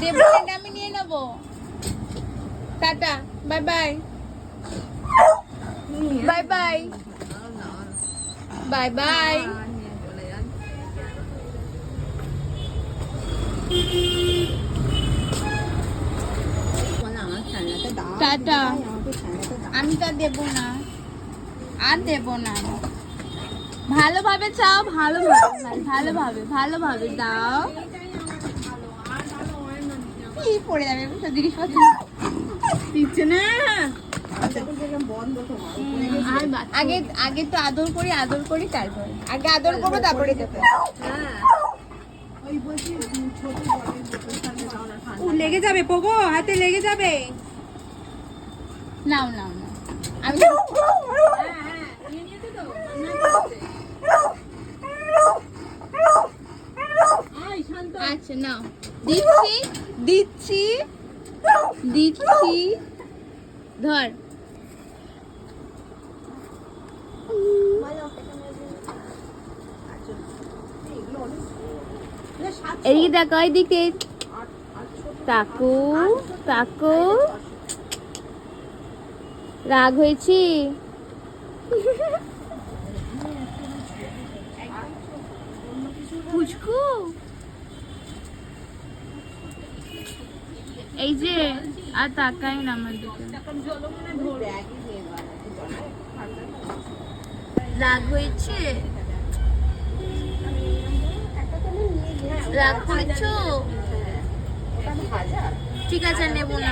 দেবো এটা আমি নিয়ে নেবো। Tata, bye bye, bye bye, bye bye. Tata. আমি তো দেবো না, আর দেবো না। ভালোভাবে চাও, ভালোভাবে ভালোভাবে দাও। কি পড়ে যাবে জিনিসপত্র দিচ্ছে না। আগে আগে তো আদর করি তারপরে আগে আদর করবো তারপরে দেবো। লেগে যাবে পোগো, হাতে লেগে যাবে। নাও নাও নাও, আমি আচ্ছা নাও, দিচ্ছি দিচ্ছি দিচ্ছি, ধর। এদিকে দেখো, এদিকে তাকু তাকু। রাগ হয়েছি? পুচকু এই যে, আর তাকাই না আমার দিকে। রাগ হয়েছে? রাগ করেছো? ঠিক আছে, নেবো না।